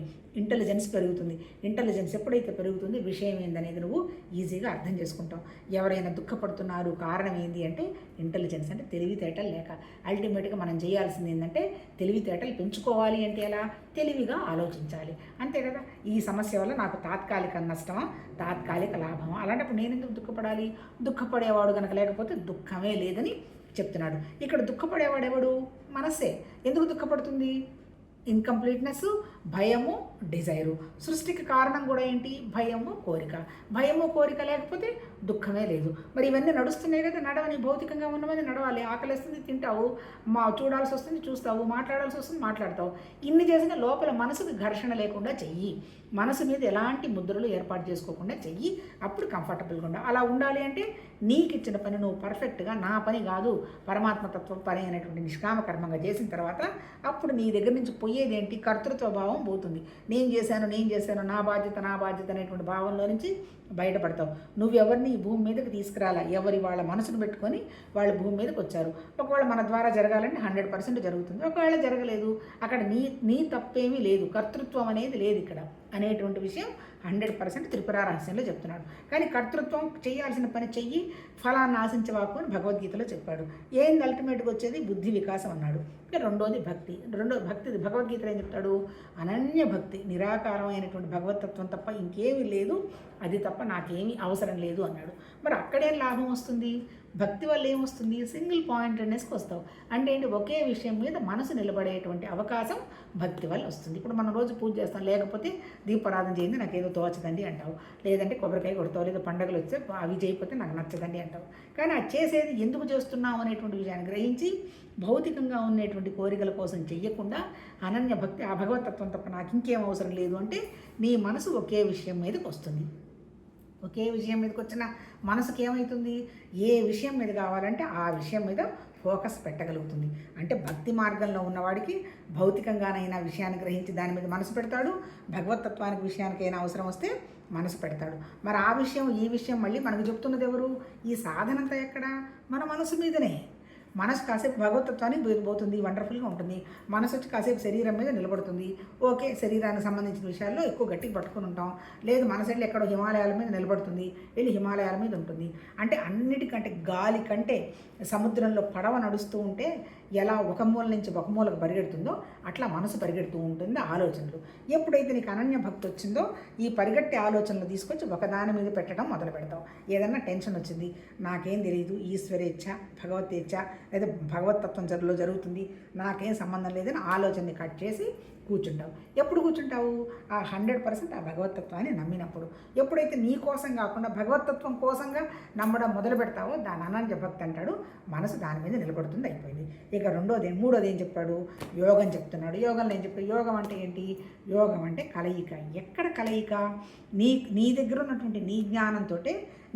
ఇంటెలిజెన్స్ పెరుగుతుంది. ఇంటెలిజెన్స్ ఎప్పుడైతే పెరుగుతుంది, విషయం ఏందనేది నువ్వు ఈజీగా అర్థం చేసుకుంటావు. ఎవరైనా దుఃఖపడుతున్నారు, కారణం ఏంటి అంటే ఇంటెలిజెన్స్ అంటే తెలివితేటలు లేక. అల్టిమేట్గా మనం చేయాల్సింది ఏంటంటే తెలివితేటలు పెంచుకోవాలి. అంటే ఎలా? తెలివిగా ఆలోచించాలి, అంతే కదా. ఈ సమస్య వల్ల నాకు తాత్కాలిక నష్టమా, తాత్కాలిక లాభమా? అలాంటప్పుడు నేను ఎందుకు దుఃఖపడాలి? దుఃఖపడేవాడు కనుక లేకపోతే దుఃఖమే లేదని చెప్తున్నాడు. ఇక్కడ దుఃఖపడేవాడెవడు? మనస్సే. ఎందుకు దుఃఖపడుతుంది? ఇన్కంప్లీట్నెస్, భయము, డిజైరు. సృష్టికి కారణం కూడా ఏంటి? భయము, కోరిక. భయము, కోరిక లేకపోతే దుఃఖమే లేదు. మరి ఇవన్నీ నడుస్తున్నాయి కదా, నడవని. భౌతికంగా ఉన్నవన్నీ నడవాలి. ఆకలిస్తుంది, తింటావు, చూడాల్సి వస్తుంది, చూస్తావు, మాట్లాడాల్సి వస్తుంది, మాట్లాడతావు. ఇన్ని చేసిన లోపల మనసుకు ఘర్షణ లేకుండా చెయ్యి. మనసు మీద ఎలాంటి ముద్రలు ఏర్పాటు చేసుకోకుండా చెయ్యి. అప్పుడు కంఫర్టబుల్గా ఉండాలి. అలా ఉండాలి అంటే నీకు ఇచ్చిన పని నువ్వు పర్ఫెక్ట్గా, నా పని కాదు పరమాత్మతత్వ పని అనేటువంటి నిష్కామ కర్మంగా చేసిన తర్వాత అప్పుడు నీ దగ్గర నుంచి పోయేదేంటి? కర్తృత్వ భావం పోతుంది. నేను చేశాను, నా బాధ్యత అనేటువంటి భావంలో నుంచి బయటపడతావు. నువ్వెవరిని ఈ భూమి మీదకి తీసుకురాలా. ఎవరి వాళ్ళ మనసును పెట్టుకొని వాళ్ళు భూమి మీదకి వచ్చారు. ఒకవేళ మన ద్వారా జరగాలంటే 100% జరుగుతుంది. ఒకవేళ జరగలేదు, అక్కడ నీ తప్పేమీ లేదు, కర్తృత్వం అనేది లేదు ఇక్కడ అనేటువంటి విషయం 100% త్రిపుర రహస్యంలో చెప్తున్నాడు. కానీ కర్తృత్వం చేయాల్సిన పని చెయ్యి, ఫలాన్ని ఆశించవాకు అని భగవద్గీతలో చెప్పాడు. ఏంది అల్టిమేట్గా వచ్చేది? బుద్ధి వికాసం అన్నాడు. ఇక రెండోది భక్తి. భక్తి భగవద్గీతలో ఏం చెప్తాడు? అనన్య భక్తి. నిరాకారమైనటువంటి భగవతత్వం తప్ప ఇంకేమీ లేదు, అది తప్ప నాకేమీ అవసరం లేదు అన్నాడు. మరి అక్కడేం లాభం వస్తుంది? భక్తి వల్ల ఏమొస్తుంది? సింగిల్ పాయింటెడ్నెస్కి వస్తావు. అంటే ఏంటి? ఒకే విషయం మీద మనసు నిలబడేటువంటి అవకాశం భక్తి వల్ల వస్తుంది. ఇప్పుడు మనం రోజు పూజ చేస్తాం, లేకపోతే దీపారాధన చేయండి, నాకు ఏదో తోచదండి అంటావు. లేదంటే కొబ్బరికాయ కొడతావు, లేదా పండుగలు వస్తే అవి చేయకపోతే నాకు నచ్చదండి అంటావు. కానీ అది చేసేది ఎందుకు చేస్తున్నావు అనేటువంటి విషయాన్ని గ్రహించి భౌతికంగా ఉన్నటువంటి కోరికల కోసం చెయ్యకుండా అనన్య భక్తి, ఆ భగవతత్వం తప్ప నాకు ఇంకేం అవసరం లేదు అంటే నీ మనసు ఒకే విషయం మీదకి వస్తుంది. ఒకే విషయం మీదకి వచ్చిన మనసుకి ఏమవుతుంది? ఏ విషయం మీద కావాలంటే ఆ విషయం మీద ఫోకస్ పెట్టగలుగుతుంది. అంటే భక్తి మార్గంలో ఉన్నవాడికి భౌతికంగానైనా విషయాన్ని గ్రహించి దాని మీద మనసు పెడతాడు, భగవతత్వానికి విషయానికైనా అవసరం వస్తే మనసు పెడతాడు. మరి ఆ విషయం, ఈ విషయం మళ్ళీ మనకు చెప్తున్నది ఎవరు? ఈ సాధనంతా ఎక్కడ? మన మనసు మీదనే. మనసు కాసేపు భగవతత్వానికి పోతుంది, వండర్ఫుల్గా ఉంటుంది. మనసు వచ్చి కాసేపు శరీరం మీద నిలబడుతుంది. ఓకే, శరీరానికి సంబంధించిన విషయాల్లో ఎక్కువ గట్టిగా పట్టుకుని ఉంటాం. లేదు, మనసు వెళ్ళి ఎక్కడో హిమాలయాల మీద నిలబడుతుంది, వెళ్ళి హిమాలయాల మీద ఉంటుంది. అంటే అన్నిటికంటే గాలి కంటే సముద్రంలో పడవ నడుస్తూ ఉంటే ఎలా ఒక మూల నుంచి ఒక మూలకు పరిగెడుతుందో అట్లా మనసు పరిగెడుతూ ఉంటుంది ఆలోచనలు. ఎప్పుడైతే నీకు అనన్య భక్తి వచ్చిందో ఈ పరిగెట్టే ఆలోచనలు తీసుకొచ్చి ఒకదాని మీద పెట్టడం మొదలు పెడతావు. ఏదన్నా టెన్షన్ వచ్చింది, నాకేం తెలియదు, ఈశ్వరేచ్ఛ, భగవతేచ్ఛ, అయితే భగవతత్వం జరుగుతుంది, నాకేం సంబంధం లేదని ఆలోచనని కట్ చేసి కూర్చుంటావు. ఎప్పుడు కూర్చుంటావు? ఆ 100% ఆ భగవతత్వాన్ని నమ్మినప్పుడు. ఎప్పుడైతే నీ కోసం కాకుండా భగవతత్వం కోసంగా నమ్మడం మొదలు పెడతావో దాని అనంత భక్తి అంటాడు, మనసు దాని మీద నిలబడుతుంది, అయిపోయింది. ఇక మూడోది ఏం చెప్పాడు? యోగం చెప్తున్నాడు. యోగంలో ఏం చెప్పాడు? యోగం అంటే ఏంటి? యోగం అంటే కలయిక. ఎక్కడ కలయిక? నీ దగ్గర ఉన్నటువంటి నీ జ్ఞానంతో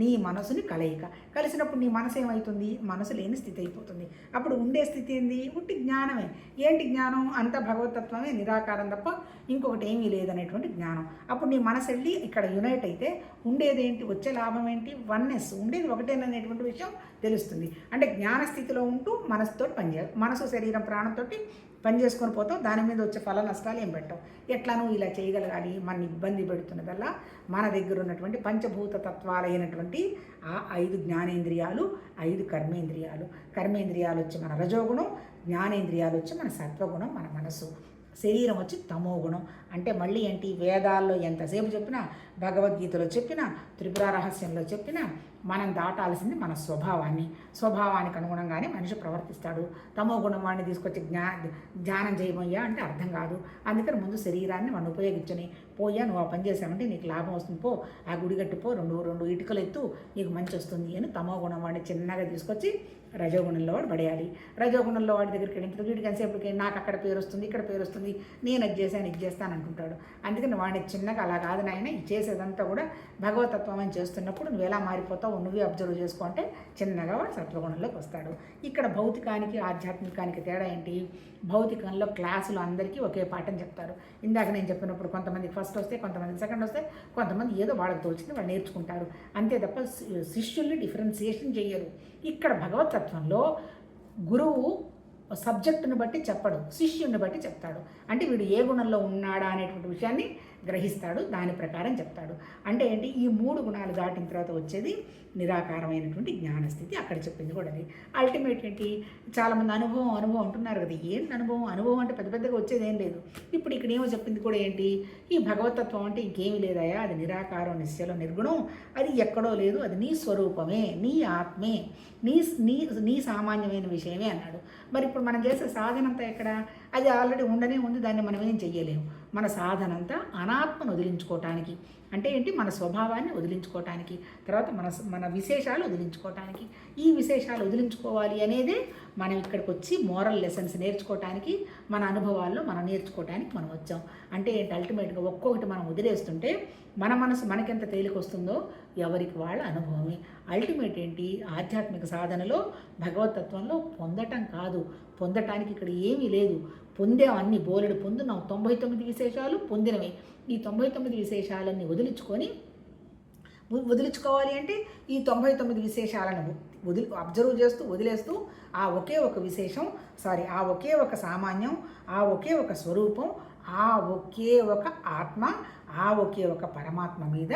నీ మనసుని కలయిక. కలిసినప్పుడు నీ మనసు ఏమవుతుంది? మనసు లేని స్థితి అయిపోతుంది. అప్పుడు ఉండే స్థితి ఏంది? ఉట్టి జ్ఞానమే. ఏంటి జ్ఞానం? అంత భగవతత్వమే, నిరాకారం తప్ప ఇంకొకటి ఏమీ లేదనేటువంటి జ్ఞానం. అప్పుడు నీ మనసు వెళ్ళి ఇక్కడ యునైట్ అయితే ఉండేదేంటి? వచ్చే లాభం ఏంటి? వన్నెస్. ఉండేది ఒకటేననేటువంటి విషయం తెలుస్తుంది. అంటే జ్ఞానస్థితిలో ఉంటూ మనసుతో పనిచేయాలి. మనసు శరీరం ప్రాణంతో పనిచేసుకొని పోతావు. దాని మీద వచ్చే ఫల నష్టాలు ఏం పెట్టవు. ఎట్లా నువ్వు ఇలా చేయగలగాలి? మన ఇబ్బంది పెడుతున్నదల్లా మన దగ్గర ఉన్నటువంటి పంచభూత తత్వాలైనటువంటి ఆ 5 జ్ఞానేంద్రియాలు, 5 కర్మేంద్రియాలు. కర్మేంద్రియాలు వచ్చి మన రజోగుణం, జ్ఞానేంద్రియాలు వచ్చి మన సత్వగుణం, మన మనసు. శరీరం వచ్చి తమోగుణం. అంటే మళ్ళీ ఏంటి? వేదాల్లో ఎంతసేపు చెప్పినా, భగవద్గీతలో చెప్పినా, త్రిపుర రహస్యంలో చెప్పినా మనం దాటాల్సింది మన స్వభావానికి అనుగుణంగానే మనిషి ప్రవర్తిస్తాడు. తమో గుణం వాడిని తీసుకొచ్చి ధ్యానం చేయమయ్యా అంటే అర్థం కాదు. అందుకని ముందు శరీరాన్ని మనం ఉపయోగించని, పోయా నువ్వు ఆ పని చేసామంటే నీకు లాభం వస్తుంది, పో ఆ గుడి కట్టిపో, రెండు ఇటుకలు ఎత్తు, నీకు మంచి వస్తుంది అని తమో గుణం వాడిని చిన్నగా తీసుకొచ్చి రజోగుణంలో వాడు పడేయాలి. రజోగుణంలో వాడి దగ్గరికి వెళ్ళిన వీడికి ఎంతసేపటికి నాకు అక్కడ పేరు వస్తుంది, ఇక్కడ పేరు వస్తుంది, నేను అది చేశాను, ఇది చేస్తాను అంటుంటాడు. అందుకని వాడిని చిన్నగా అలా కాదు నాయన, ఇది చేసేదంతా కూడా భగవతత్వం అని చేస్తున్నప్పుడు నువ్వు ఎలా మారిపోతావు నువ్వే అబ్జర్వ్ చేసుకుంటే చిన్నగా వాడు సత్వగుణంలోకి వస్తాడు. ఇక్కడ భౌతికానికి ఆధ్యాత్మికానికి తేడా ఏంటి? భౌతికంలో క్లాసులు అందరికీ ఒకే పాఠం చెప్తారు. ఇందాక నేను చెప్పినప్పుడు కొంతమంది ఫస్ట్ వస్తే, కొంతమంది సెకండ్ వస్తే, కొంతమంది ఏదో వాళ్ళకి తోచింది వాళ్ళు నేర్చుకుంటారు. అంతే తప్ప శిష్యుల్ని డిఫరెన్సియేషన్ చేయరు. ఇక్కడ భగవతత్వంలో గురువు సబ్జెక్టును బట్టి చెప్పడు, శిష్యుని బట్టి చెప్తాడు. అంటే వీడు ఏ గుణంలో ఉన్నాడా అనేటువంటి విషయాన్ని గ్రహిస్తాడు, దాని ప్రకారం చెప్తాడు. అంటే ఏంటి? ఈ 3 గుణాలు దాటిన తర్వాత వచ్చేది నిరాకారమైనటువంటి జ్ఞానస్థితి. అక్కడ చెప్పింది కూడా అది. అల్టిమేట్ ఏంటి? చాలామంది అనుభవం అంటున్నారు కదా. ఏంటి అనుభవం అంటే పెద్దగా వచ్చేది ఏం లేదు. ఇప్పుడు ఇక్కడ ఏమో చెప్పింది కూడా ఏంటి? ఈ భగవతత్వం అంటే ఇంకేమీ లేదయా, అది నిరాకారం, నిశ్చలం, నిర్గుణం, అది ఎక్కడో లేదు, అది నీ స్వరూపమే, నీ ఆత్మే, నీ సామాన్యమైన విషయమే అన్నాడు. మరి ఇప్పుడు మనం చేసే సాధన అంతా ఎక్కడ? అది ఆల్రెడీ ఉండనే ఉంది, దాన్ని మనం ఏం చెయ్యలేము. మన సాధన అంతా అనాత్మను వదిలించుకోవటానికి. అంటే ఏంటి? మన స్వభావాన్ని వదిలించుకోవటానికి, తర్వాత మన విశేషాలు వదిలించుకోవటానికి. ఈ విశేషాలు వదిలించుకోవాలి అనేదే మనం ఇక్కడికి వచ్చి మోరల్ లెసన్స్ నేర్చుకోవటానికి, మన అనుభవాల్లో మనం నేర్చుకోవటానికి మనం వచ్చాం. అంటే ఏంటి? అల్టిమేట్గా ఒక్కొక్కటి మనం వదిలేస్తుంటే మన మనసు మనకెంత తేలిక వస్తుందో ఎవరికి వాళ్ళ అనుభవమే. అల్టిమేట్ ఏంటి? ఆధ్యాత్మిక సాధనలో భగవతత్వంలో పొందటం కాదు, పొందటానికి ఇక్కడ ఏమీ లేదు. పొందాం, అన్ని బోలెడు పొందున్నాం. 99 విశేషాలు పొందినవే. ఈ 99 విశేషాలన్నీ వదిలించుకోవాలి అంటే ఈ 99 విశేషాలను అబ్జర్వ్ చేస్తూ వదిలేస్తూ ఆ ఒకే ఒక విశేషం, ఆ ఒకే ఒక సామాన్యం, ఆ ఒకే ఒక స్వరూపం, ఆ ఒకే ఒక ఆత్మ, ఆ ఒకే ఒక పరమాత్మ మీద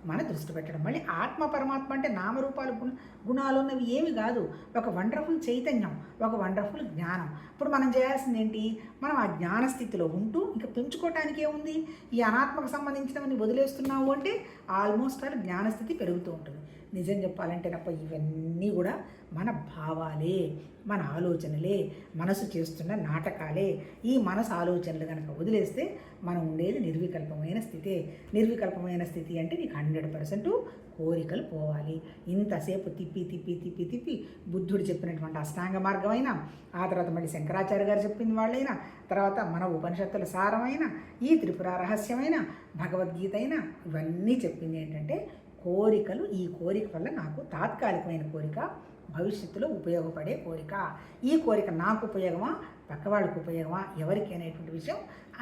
మన దృష్టి పెట్టడం. మళ్ళీ ఆత్మ పరమాత్మ అంటే నామరూపాలు గుణాలు ఉన్నవి ఏమి కాదు. ఒక వండర్ఫుల్ చైతన్యం, ఒక వండర్ఫుల్ జ్ఞానం. ఇప్పుడు మనం చేయాల్సింది ఏంటి? మనం ఆ జ్ఞానస్థితిలో ఉంటూ ఇంకా పెంచుకోవటానికి ఏముంది? ఈ అనాత్మకు సంబంధించినవన్నీ వదిలేస్తున్నావు అంటే ఆల్మోస్ట్ ఆల్ జ్ఞానస్థితి పెరుగుతూ ఉంటుంది. నిజం చెప్పాలంటే తప్ప ఇవన్నీ కూడా మన భావాలే, మన ఆలోచనలే, మనసు చేస్తున్న నాటకాలే. ఈ మనసు ఆలోచనలు కనుక వదిలేస్తే మనం ఉండేది నిర్వికల్పమైన స్థితే. నిర్వికల్పమైన స్థితి అంటే నీకు 100% కోరికలు పోవాలి. ఇంతసేపు తిప్పి బుద్ధుడు చెప్పినటువంటి అష్టాంగ మార్గమైనా, ఆ తర్వాత మళ్ళీ శంకరాచార్య గారు చెప్పింది వాళ్ళైనా, తర్వాత మన ఉపనిషత్తుల సారమైన ఈ త్రిపుర రహస్యమైన భగవద్గీత అయినా ఇవన్నీ చెప్పింది ఏంటంటే కోరికలు. ఈ కోరిక వల్ల నాకు తాత్కాలికమైన కోరిక, భవిష్యత్తులో ఉపయోగపడే కోరిక. ఈ కోరిక నాకు ఉపయోగమా, పక్కవాళ్ళకు ఉపయోగమా, ఎవరికి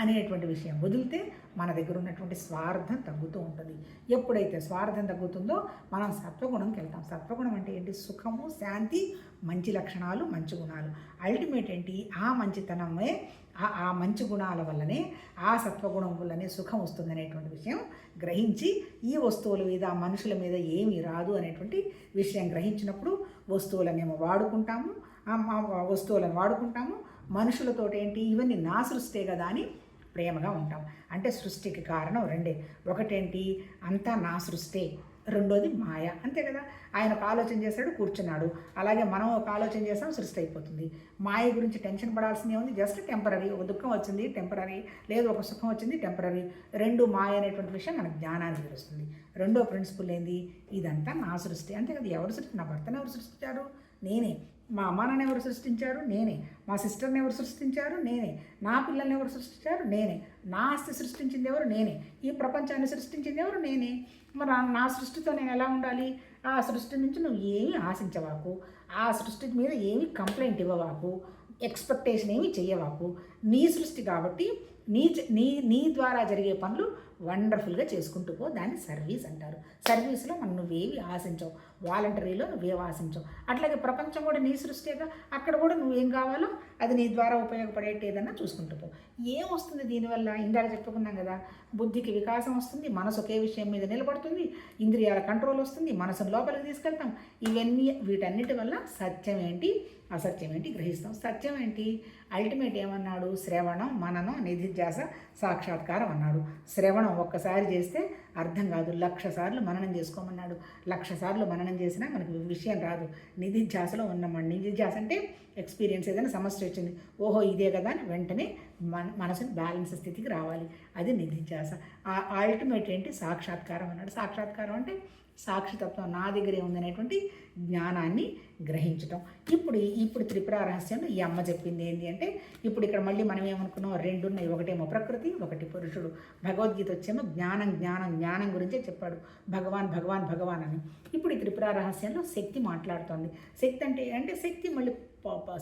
అనేటువంటి విషయం వదిలితే మన దగ్గర ఉన్నటువంటి స్వార్థం తగ్గుతూ ఉంటుంది. ఎప్పుడైతే స్వార్థం తగ్గుతుందో మనం సత్వగుణంకి వెళ్తాం. సత్వగుణం అంటే ఏంటి? సుఖము, శాంతి, మంచి లక్షణాలు, మంచి గుణాలు. అల్టిమేట్ ఏంటి? ఆ మంచితనమే, ఆ మంచి గుణాల వల్లనే, ఆ సత్వగుణం వల్లనే సుఖం వస్తుందనేటువంటి విషయం గ్రహించి ఈ వస్తువుల మీద, మనుషుల మీద ఏమీ రాదు అనేటువంటి విషయం గ్రహించినప్పుడు వస్తువులనేమో వాడుకుంటాము, మనుషులతో ఏంటి? ఇవన్నీ నా సృష్టే కదా అని ప్రేమగా ఉంటాం. అంటే సృష్టికి కారణం రెండే. ఒకటేంటి? అంతా నా సృష్టే, రెండోది మాయ, అంతే కదా. ఆయన ఒక ఆలోచన చేశాడు, కూర్చున్నాడు. అలాగే మనం ఒక ఆలోచన చేస్తాం, సృష్టి అయిపోతుంది. మాయ గురించి టెన్షన్ పడాల్సిందే ఉంది, జస్ట్ టెంపరీ. ఒక దుఃఖం వచ్చింది టెంపరీ, లేదు ఒక సుఖం వచ్చింది టెంపరీ. రెండు మాయ అనేటువంటి విషయం మనకు జ్ఞానానికి తెలుస్తుంది. రెండో ప్రిన్సిపల్ ఏంది, ఇదంతా నా సృష్టి, అంతే కదా. ఎవరు సృష్టి, నా భర్తను ఎవరు సృష్టించారు, నేనే. మా అమ్మ నాన్న ఎవరు సృష్టించారు, నేనే. మా సిస్టర్ని ఎవరు సృష్టించారు, నేనే. నా పిల్లల్ని ఎవరు సృష్టించారు, నేనే. నా ఆస్తి సృష్టించింది ఎవరు, నేనే. ఈ ప్రపంచాన్ని సృష్టించింది ఎవరు, నేనే. మరి నా సృష్టితో నేను ఎలా ఉండాలి, ఆ సృష్టి నుంచి నువ్వు ఏమీ ఆశించవాకు, ఆ సృష్టి మీద ఏమీ కంప్లైంట్ ఇవ్వవాకు, ఎక్స్పెక్టేషన్ ఏమీ చెయ్యవాకు. నీ సృష్టి కాబట్టి నీ నీ నీ ద్వారా జరిగే పనులు వండర్ఫుల్గా చేసుకుంటూ పో, దాన్ని సర్వీస్ అంటారు. సర్వీస్లో మనం నువ్వేవి ఆశించవు, వాలంటరీలో నువ్వేవి ఆశించవు. అట్లాగే ప్రపంచం కూడా నీ సృష్టిగా, అక్కడ కూడా నువ్వేం కావాలో అది నీ ద్వారా ఉపయోగపడేటి ఏదన్నా చూసుకుంటూ పో. ఏమొస్తుంది దీనివల్ల, ఇందాక చెప్పుకున్నాం కదా, బుద్ధికి వికాసం వస్తుంది, మనసు ఒకే విషయం మీద నిలబడుతుంది, ఇంద్రియాల కంట్రోల్ వస్తుంది, మనసును లోపలికి తీసుకెళ్తాం. ఇవన్నీ వీటన్నిటి వల్ల సత్యం ఏంటి అసత్యం ఏంటి గ్రహిస్తాం. సత్యం ఏంటి, అల్టిమేట్ ఏమన్నాడు, శ్రవణం మననం నిధిధ్యాస సాక్షాత్కారం అన్నాడు. శ్రవణం ఒక్కసారి చేస్తే అర్థం కాదు, 1,00,000 సార్లు మననం చేసుకోమన్నాడు. 1,00,000 సార్లు మననం చేసినా మనకు విషయం రాదు. నిధిధ్యాసలో ఉన్నామండి. నిధిధ్యాస అంటే ఎక్స్పీరియన్స్, ఏదైనా సమస్య వచ్చింది, ఓహో ఇదే కదా అని వెంటనే మనసుని బ్యాలెన్స్ స్థితికి రావాలి, అది నిధిధ్యాస. ఆ అల్టిమేట్ ఏంటి, సాక్షాత్కారం అన్నాడు. సాక్షాత్కారం అంటే సాక్షితత్వం నా దగ్గరే ఉందనేటువంటి జ్ఞానాన్ని గ్రహించటం. ఇప్పుడు త్రిపుర రహస్యంలో ఈ అమ్మ చెప్పింది ఏంటి అంటే, ఇప్పుడు ఇక్కడ మళ్ళీ మనం ఏమనుకున్నాం, రెండు ఉన్నాయి, ఒకటేమో ప్రకృతి, ఒకటి పురుషుడు. భగవద్గీత వచ్చేమో జ్ఞానం జ్ఞానం జ్ఞానం గురించే చెప్పాడు, భగవాన్ భగవాన్ భగవాన్ అని. ఇప్పుడు ఈ త్రిపుర రహస్యంలో శక్తి మాట్లాడుతోంది. శక్తి అంటే శక్తి మళ్ళీ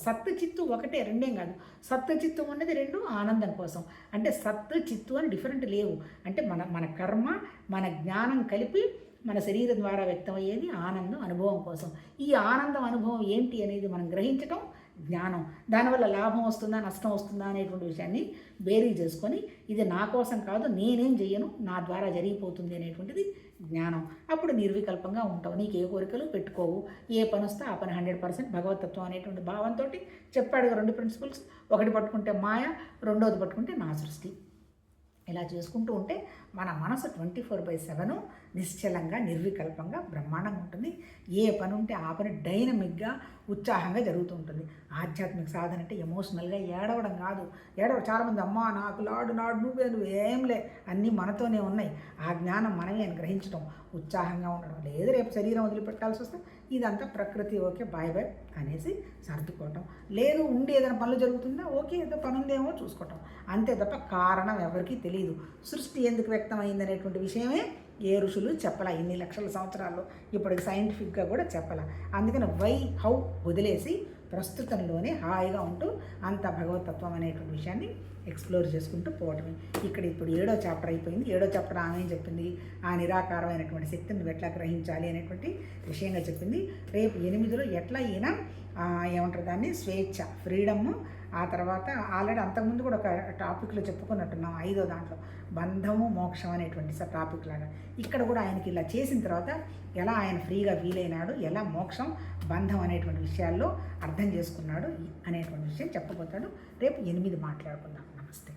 సత్తు చిత్తు ఒకటే, రెండేం కాదు. సత్తు చిత్తు ఉన్నది రెండు ఆనందం కోసం. అంటే సత్తు చిత్తు అని డిఫరెంట్ లేవు. అంటే మన కర్మ మన జ్ఞానం కలిపి మన శరీరం ద్వారా వ్యక్తమయ్యేది ఆనందం అనుభవం కోసం. ఈ ఆనందం అనుభవం ఏంటి అనేది మనం గ్రహించటం జ్ఞానం. దానివల్ల లాభం వస్తుందా నష్టం వస్తుందా అనేటువంటి విషయాన్ని బేరీ చేసుకొని, ఇది నా కోసం కాదు, నేనేం చెయ్యను, నా ద్వారా జరిగిపోతుంది అనేటువంటిది జ్ఞానం. అప్పుడు నిర్వికల్పంగా ఉంటావు, నీకు ఏ కోరికలు పెట్టుకోవు, ఏ పని వస్తే ఆ పని 100% భగవతత్వం అనేటువంటి భావంతో చెప్పాడు. 2 ప్రిన్సిపల్స్, ఒకటి పట్టుకుంటే మాయ, రెండోది పట్టుకుంటే నా సృష్టి. ఇలా చేసుకుంటూ ఉంటే మన మనసు 24/7 నిశ్చలంగా నిర్వికల్పంగా బ్రహ్మాండంగా ఉంటుంది. ఏ పని ఉంటే ఆ పని డైనమిక్గా ఉత్సాహంగా జరుగుతూ ఉంటుంది. ఆధ్యాత్మిక సాధన అంటే ఎమోషనల్గా ఏడవడం కాదు. చాలామంది అమ్మా నాకు నాడు నువ్వేంలే అన్నీ మనతోనే ఉన్నాయి, ఆ జ్ఞానం మనమే అని గ్రహించడం, ఉత్సాహంగా ఉండడం. లేదు రేపు శరీరం వదిలిపెట్టాల్సి వస్తే ఇదంతా ప్రకృతి, ఓకే బాయ్ బాయ్ అనేసి సర్దుకోవటం. లేదు ఉండి ఏదైనా పనులు జరుగుతుందా, ఓకే ఏదో పని ఉందేమో చూసుకోవటం, అంతే తప్ప కారణం ఎవరికీ తెలియదు. సృష్టి ఎందుకు వ్యక్తమైంది అనేటువంటి విషయమే ఏ ఋషులు చెప్పలా ఇన్ని లక్షల సంవత్సరాల్లో, ఇప్పటికి సైంటిఫిక్గా కూడా చెప్పలా. అందుకని వై హౌ వదిలేసి ప్రస్తుతంలోనే హాయిగా ఉంటూ అంత భగవతత్వం అనేటువంటి విషయాన్ని ఎక్స్ప్లోర్ చేసుకుంటూ పోవటమే. ఇప్పుడు 7వ చాప్టర్ అయిపోయింది. 7వ చాప్టర్ ఆమె ఏం చెప్పింది, ఆ నిరాకారమైనటువంటి శక్తిని నువ్వు ఎట్లా గ్రహించాలి అనేటువంటి విషయంగా చెప్పింది. రేపు 8లో ఎట్లా ఈయన ఏమంటారు దాన్ని, స్వేచ్ఛ, ఫ్రీడమ్. ఆ తర్వాత ఆల్రెడీ అంతకుముందు కూడా ఒక టాపిక్లో చెప్పుకున్నట్టున్నాం, 5వ దాంట్లో బంధము మోక్షం అనేటువంటి టాపిక్ లాగా. ఇక్కడ కూడా ఆయనకి ఇలా చేసిన తర్వాత ఎలా ఆయన ఫ్రీగా వీలైనాడు, ఎలా మోక్షం బంధం అనేటువంటి విషయాల్లో అర్థం చేసుకున్నాడు అనేటువంటి విషయం చెప్పబోతాడు. రేపు 8 మాట్లాడుకుందాం. నమస్తే.